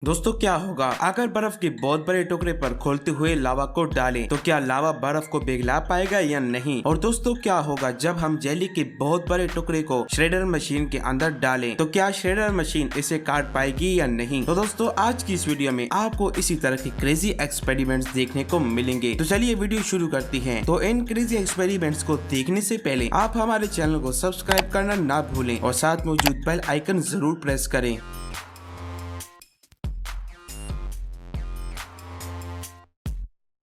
दोस्तों क्या होगा अगर बर्फ के बहुत बड़े टुकड़े पर खोलते हुए लावा को डालें तो क्या लावा बर्फ को पिघला पाएगा या नहीं। और दोस्तों क्या होगा जब हम जेली के बहुत बड़े टुकड़े को श्रेडर मशीन के अंदर डालें तो क्या श्रेडर मशीन इसे काट पाएगी या नहीं। तो दोस्तों आज की इस वीडियो में आपको इसी तरह के क्रेजी एक्सपेरिमेंट्स देखने को मिलेंगे। तो चलिए वीडियो शुरू करते हैं। तो इन क्रेजी एक्सपेरिमेंट्स को देखने से पहले आप हमारे चैनल को सब्सक्राइब करना ना भूलें और साथ मौजूद बेल आइकन जरूर प्रेस करें।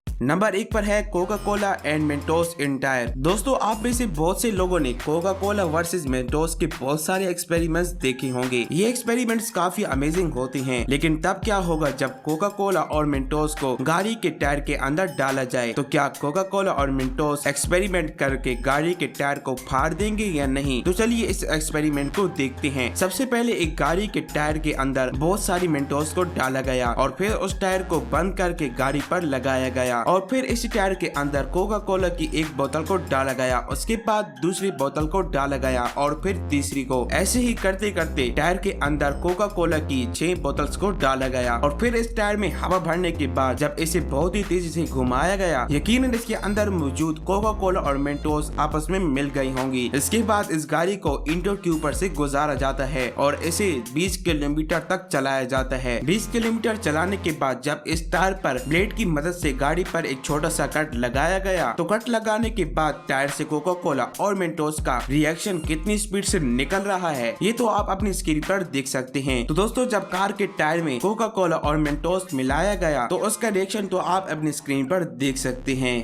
नंबर 1 पर है Coca Cola and Mentos in tyre. दोस्तों आप में से बहुत से लोगों ने कोका कोला वर्सेस मेंटोस के बहुत सारे एक्सपेरिमेंट्स देखे होंगे। ये एक्सपेरिमेंट्स काफी अमेजिंग होते हैं, लेकिन तब क्या होगा जब कोका कोला और मेंटोस को गाड़ी के टायर के अंदर डाला जाए। तो क्या कोका कोला और मेंटोस एक्सपेरिमेंट करके गाड़ी के टायर को फाड़ देंगे या नहीं। तो चलिए इस एक्सपेरिमेंट को देखते हैं। सबसे पहले एक गाड़ी के टायर के अंदर बहुत सारी मेंटोस को डाला गया और फिर उस टायर को बंद करके गाड़ी पर लगाया गया और फिर इस टायर के अंदर कोका कोला की एक बोतल को डाला गया। उसके बाद दूसरी बोतल को डाला गया और फिर तीसरी को। ऐसे ही करते करते टायर के अंदर कोका कोला की 6 बोतल्स को डाला गया और फिर इस टायर में हवा भरने के बाद जब इसे बहुत ही तेजी से घुमाया गया, यकीनन इसके अंदर मौजूद कोका कोला और मेंटोस आपस में मिल गई होंगी। इसके बाद इस गाड़ी को इंडोर के ऊपर से गुजारा जाता है और इसे 20 किलोमीटर तक चलाया जाता है। 20 किलोमीटर चलाने के बाद जब इस टायर पर ब्लेड की मदद से गाड़ी पर एक छोटा सा कट लगाया गया, तो कट लगाने के बाद टायर से कोका कोला और मेंटोस का रिएक्शन कितनी स्पीड से निकल रहा है ये तो आप अपनी स्क्रीन पर देख सकते हैं। तो दोस्तों जब कार के टायर में कोका कोला और मेंटोस मिलाया गया तो उसका रिएक्शन तो आप अपनी स्क्रीन पर देख सकते हैं।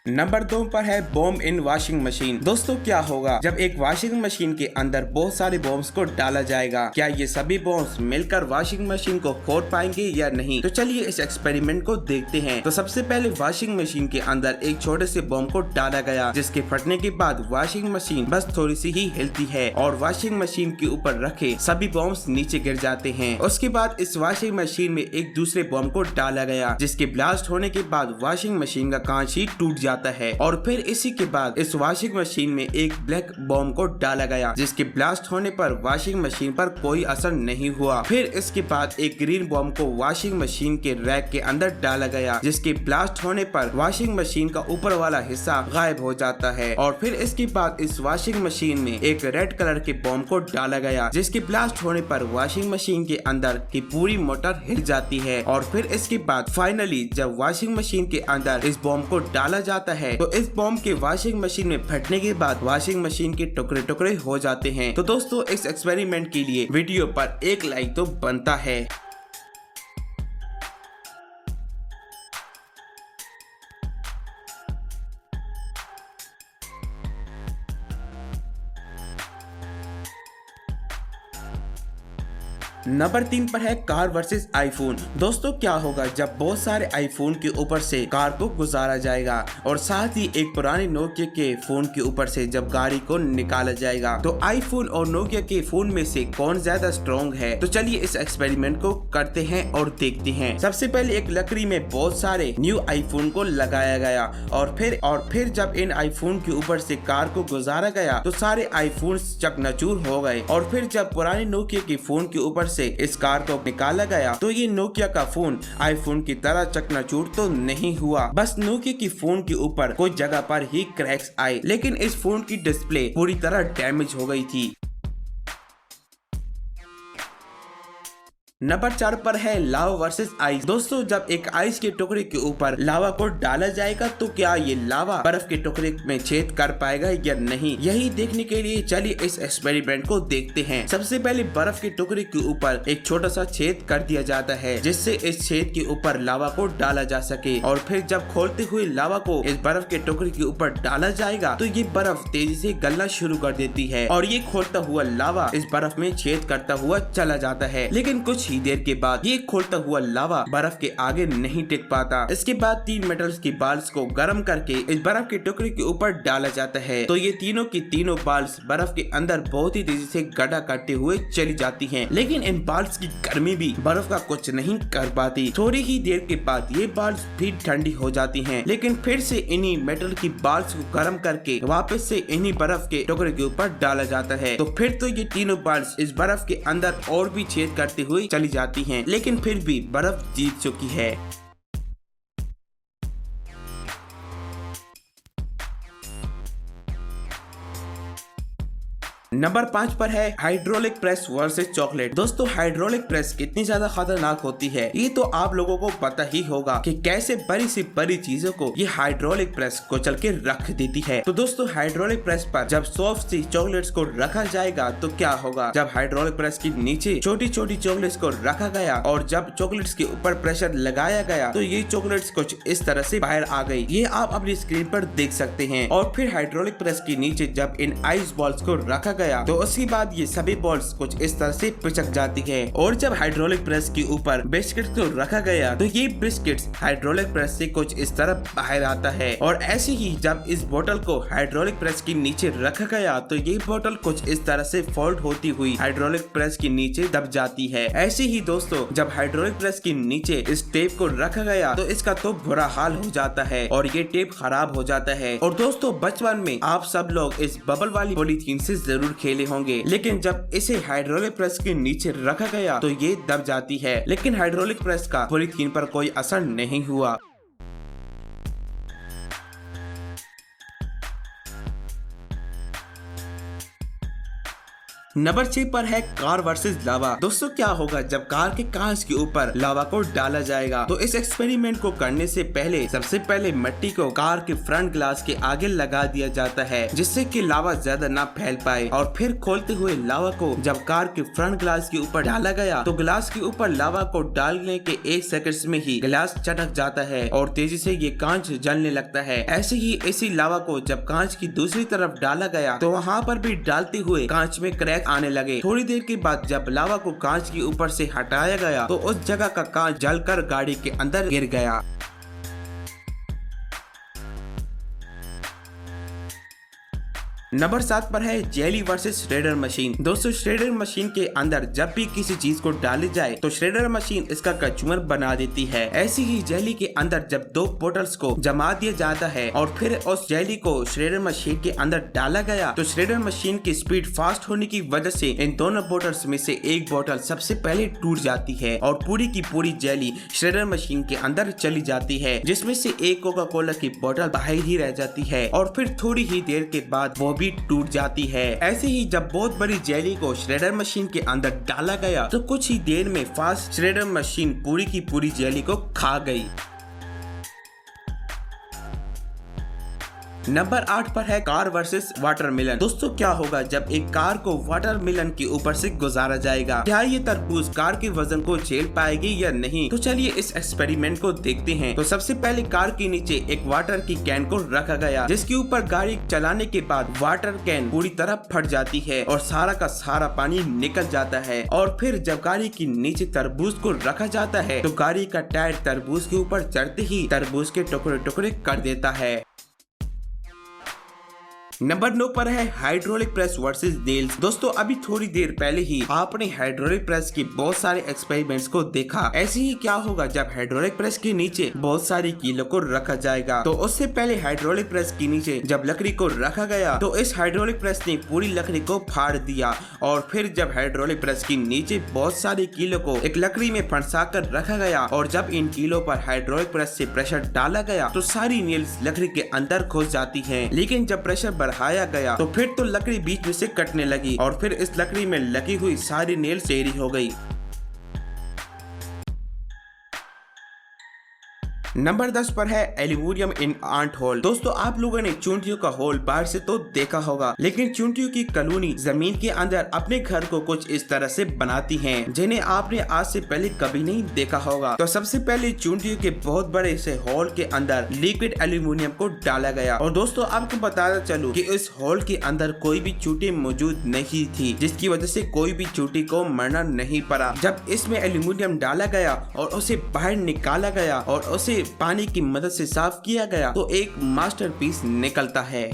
नंबर 2 पर है बॉम्ब इन वॉशिंग मशीन। दोस्तों क्या होगा जब एक वॉशिंग मशीन के अंदर बहुत सारे बॉम्ब्स को डाला जाएगा, क्या ये सभी बॉम्ब्स मिलकर वॉशिंग मशीन को फोड़ पाएंगे या नहीं। तो चलिए इस एक्सपेरिमेंट को देखते हैं। तो सबसे पहले वॉशिंग मशीन के अंदर एक छोटे से बॉम्ब को डाला गया, जिसके फटने के बाद वॉशिंग मशीन बस थोड़ी सी ही हिलती है और वॉशिंग मशीन के ऊपर रखे सभी बॉम्ब्स नीचे गिर जाते हैं। उसके बाद इस वॉशिंग मशीन में एक दूसरे बॉम्ब को डाला गया, जिसके ब्लास्ट होने के बाद वॉशिंग मशीन का कांच ही टूट जाता है और फिर इसी के बाद इस वॉशिंग मशीन में एक ब्लैक बॉम्ब को डाला गया, जिसके ब्लास्ट होने पर वॉशिंग मशीन पर कोई असर नहीं हुआ। फिर इसके बाद एक ग्रीन बॉम्ब को वॉशिंग मशीन के रैक के अंदर डाला गया, जिसके ब्लास्ट होने पर वॉशिंग मशीन का ऊपर वाला हिस्सा गायब हो जाता है। और फिर इसके बाद इस वॉशिंग मशीन में एक रेड कलर के बॉम्ब को डाला गया, जिसके ब्लास्ट होने पर वॉशिंग मशीन के अंदर की पूरी मोटर हिल जाती है। और फिर इसके बाद फाइनली जब वॉशिंग मशीन के अंदर इस बॉम्ब को डाला जाता है तो इस बॉम्ब के वॉशिंग मशीन में फटने के बाद वॉशिंग मशीन के टुकड़े टुकड़े हो जाते हैं। तो दोस्तों इस एक्सपेरिमेंट के लिए वीडियो पर एक लाइक तो बनता है। नंबर 3 पर है कार वर्सेस आईफोन। दोस्तों क्या होगा जब बहुत सारे आईफोन के ऊपर से कार को गुजारा जाएगा और साथ ही एक पुराने नोकिया के फोन के ऊपर से जब गाड़ी को निकाला जाएगा, तो आईफोन और नोकिया के फोन में से कौन ज्यादा स्ट्रॉन्ग है। तो चलिए इस एक्सपेरिमेंट को करते हैं और देखते हैं। सबसे पहले एक लकड़ी में बहुत सारे न्यू आईफोन को लगाया गया और फिर जब इन आईफोन के ऊपर से कार को गुजारा गया तो सारे आईफोन चकनाचूर हो गए। और फिर जब पुराने नोकिया के फोन के ऊपर से इस कार को निकाला गया तो ये नोकिया का फोन आईफोन की तरह चकनाचूर तो नहीं हुआ, बस नोकिया की फोन के ऊपर कुछ जगह पर ही क्रैक्स आए, लेकिन इस फोन की डिस्प्ले पूरी तरह डैमेज हो गई थी। नंबर 4 पर है लावा वर्सेस आइस। दोस्तों जब एक आइस के टुकड़े के ऊपर लावा को डाला जाएगा तो क्या ये लावा बर्फ के टुकड़े में छेद कर पाएगा या नहीं, यही देखने के लिए चलिए इस एक्सपेरिमेंट को देखते हैं। सबसे पहले बर्फ के टुकड़े के ऊपर एक छोटा सा छेद कर दिया जाता है, जिससे इस छेद के ऊपर लावा को डाला जा सके। और फिर जब खोलते हुए लावा को इस बर्फ के टुकड़े के ऊपर डाला जाएगा तो ये बर्फ तेजी से गलना शुरू कर देती है और ये खोलता हुआ लावा इस बर्फ में छेद करता हुआ चला जाता है। लेकिन कुछ ही देर के बाद ये खोलता हुआ लावा बर्फ के आगे नहीं टिक पाता। इसके बाद 3 मेटल्स की बाल्स को गर्म करके इस बर्फ के टुकड़े के ऊपर डाला जाता है, तो ये तीनों की तीनों बाल्स बर्फ के अंदर बहुत ही तेजी से गड्ढा काटते हुए चली जाती हैं। लेकिन इन बाल्स की गर्मी भी बर्फ का कुछ नहीं कर पाती। थोड़ी ही देर के बाद ये बाल्स भी ठंडी हो जाती हैं, लेकिन फिर से इन्हीं मेटल की बाल्स को गर्म करके वापस से इन्हीं बर्फ के टुकड़े के ऊपर डाला जाता है। तो फिर तो ये तीनों बाल्स इस बर्फ के अंदर और भी छेद करते हुए चली जाती हैं, लेकिन फिर भी बर्फ जीत चुकी है। नंबर 5 पर है हाइड्रोलिक प्रेस वर्सेस चॉकलेट। दोस्तों हाइड्रोलिक प्रेस कितनी ज्यादा खतरनाक होती है ये तो आप लोगों को पता ही होगा कि कैसे बड़ी सी बड़ी चीजों को ये हाइड्रोलिक प्रेस कुचल के रख देती है। तो दोस्तों हाइड्रोलिक प्रेस पर जब सॉफ्ट सी चॉकलेट्स को रखा जाएगा तो क्या होगा, जब हाइड्रोलिक प्रेस के नीचे छोटी छोटी चॉकलेट्स को रखा गया और जब चॉकलेट्स के ऊपर प्रेशर लगाया गया तो ये चॉकलेट्स कुछ इस तरह से बाहर आ गई। ये आप अपनी स्क्रीन पर देख सकते हैं। और फिर हाइड्रोलिक प्रेस के नीचे जब इन आइस बॉल्स को रखा गया तो उसके बाद ये सभी बॉल्स कुछ इस तरह से पिचक जाती है। और जब हाइड्रोलिक प्रेस के ऊपर बिस्किट को रखा गया तो ये बिस्किट्स हाइड्रोलिक प्रेस से कुछ इस तरह बाहर आता है। और ऐसे ही जब इस बोतल को हाइड्रोलिक प्रेस के नीचे रखा गया तो ये बोतल कुछ इस तरह से फोल्ड होती हुई हाइड्रोलिक प्रेस के नीचे दब जाती है। ऐसे ही दोस्तों जब हाइड्रोलिक प्रेस के नीचे इस टेप को रखा गया तो इसका तो बुरा हाल हो जाता है और ये टेप खराब हो जाता है। और दोस्तों बचपन में आप सब लोग इस बबल वाली पॉलीथीन से जरूर खेले होंगे, लेकिन जब इसे हाइड्रोलिक प्रेस के नीचे रखा गया तो ये दब जाती है, लेकिन हाइड्रोलिक प्रेस का पॉलीथीन पर कोई असर नहीं हुआ। नंबर 6 पर है कार वर्सेस लावा। दोस्तों क्या होगा जब कार के कांच के ऊपर लावा को डाला जाएगा। तो इस एक्सपेरिमेंट को करने से पहले सबसे पहले मिट्टी को कार के फ्रंट ग्लास के आगे लगा दिया जाता है जिससे कि लावा ज्यादा ना फैल पाए। और फिर खोलते हुए लावा को जब कार के फ्रंट ग्लास के ऊपर डाला गया तो ग्लास के ऊपर लावा को डालने के 1 सेकंड में ही ग्लास चटक जाता है और तेजी से ये कांच जलने लगता है। ऐसे ही इसी लावा को जब कांच की दूसरी तरफ डाला गया तो वहाँ पर भी डालते हुए कांच में क्रैक आने लगे। थोड़ी देर के बाद जब लावा को कांच के ऊपर से हटाया गया तो उस जगह का कांच जलकर गाड़ी के अंदर गिर गया। नंबर 7 पर है जेली वर्सेस श्रेडर मशीन। दोस्तों श्रेडर मशीन के अंदर जब भी किसी चीज को डाली जाए तो श्रेडर मशीन इसका कचूमर बना देती है। ऐसी ही जेली के अंदर जब 2 बोतल्स को जमा दिया जाता है और फिर उस जेली को श्रेडर मशीन के अंदर डाला गया तो श्रेडर मशीन की स्पीड फास्ट होने की वजह से इन दोनों बोतल्स में से एक बोतल सबसे पहले टूट जाती है और पूरी की पूरी जेली श्रेडर मशीन के अंदर चली जाती है, जिसमें से एक कोका कोला की बोतल बाहर ही रह जाती है और फिर थोड़ी ही देर के बाद वो टूट जाती है। ऐसे ही जब बहुत बड़ी जेली को श्रेडर मशीन के अंदर डाला गया तो कुछ ही देर में फास्ट श्रेडर मशीन पूरी की पूरी जेली को खा गई। नंबर 8 पर है कार वर्सेस वाटरमेलन। दोस्तों क्या होगा जब एक कार को वाटरमेलन के ऊपर से गुजारा जाएगा, क्या ये तरबूज कार के वजन को झेल पाएगी या नहीं। तो चलिए इस एक्सपेरिमेंट को देखते हैं। तो सबसे पहले कार के नीचे एक वाटर की कैन को रखा गया जिसके ऊपर गाड़ी चलाने के बाद वाटर कैन पूरी तरह फट जाती है और सारा का सारा पानी निकल जाता है। और फिर जब गाड़ी के नीचे तरबूज को रखा जाता है तो गाड़ी का टायर तरबूज के ऊपर चढ़ते ही तरबूज के टुकड़े टुकड़े कर देता है। नंबर 9 पर है हाइड्रोलिक प्रेस वर्सेस नेल्स। दोस्तों अभी थोड़ी देर पहले ही आपने हाइड्रोलिक प्रेस के बहुत सारे एक्सपेरिमेंट्स को देखा। ऐसे ही क्या होगा जब हाइड्रोलिक प्रेस के नीचे बहुत सारी कीलों को रखा जाएगा। तो उससे पहले हाइड्रोलिक प्रेस के नीचे जब लकड़ी को रखा गया तो इस हाइड्रोलिक प्रेस ने पूरी लकड़ी को फाड़ दिया और फिर जब हाइड्रोलिक प्रेस के नीचे बहुत सारी कीलों को एक लकड़ी में फंसा कर रखा गया और जब इन कीलों पर हाइड्रोलिक प्रेस से प्रेशर डाला गया तो सारी नेल्स लकड़ी के अंदर घुस जाती है। लेकिन जब प्रेशर बढ़ाया गया तो फिर तो लकड़ी बीच में से कटने लगी और फिर इस लकड़ी में लगी हुई सारी नेल चेरी हो गई। नंबर 10 पर है एल्यूमिनियम इन आंट होल। दोस्तों आप लोगों ने चूंटियों का होल बाहर से तो देखा होगा, लेकिन चूंटियों की कॉलोनी जमीन के अंदर अपने घर को कुछ इस तरह से बनाती हैं, जिन्हें आपने आज से पहले कभी नहीं देखा होगा। तो सबसे पहले चूंटियों के बहुत बड़े से होल के अंदर लिक्विड एल्यूमिनियम को डाला गया। और दोस्तों आपको बताना चलूं कि इस होल के अंदर कोई भी चूंटी मौजूद नहीं थी, जिसकी वजह से कोई भी चूंटी को मरना नहीं पड़ा। जब इसमें एल्यूमिनियम डाला गया और उसे बाहर निकाला गया और उसे पानी की मदद से साफ किया गया तो एक मास्टरपीस निकलता है।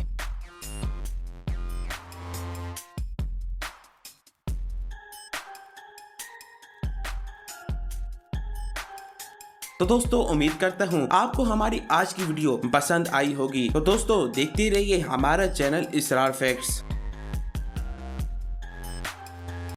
तो दोस्तों उम्मीद करता हूँ आपको हमारी आज की वीडियो पसंद आई होगी। तो दोस्तों देखते रहिए हमारा चैनल इसरार फैक्ट्स।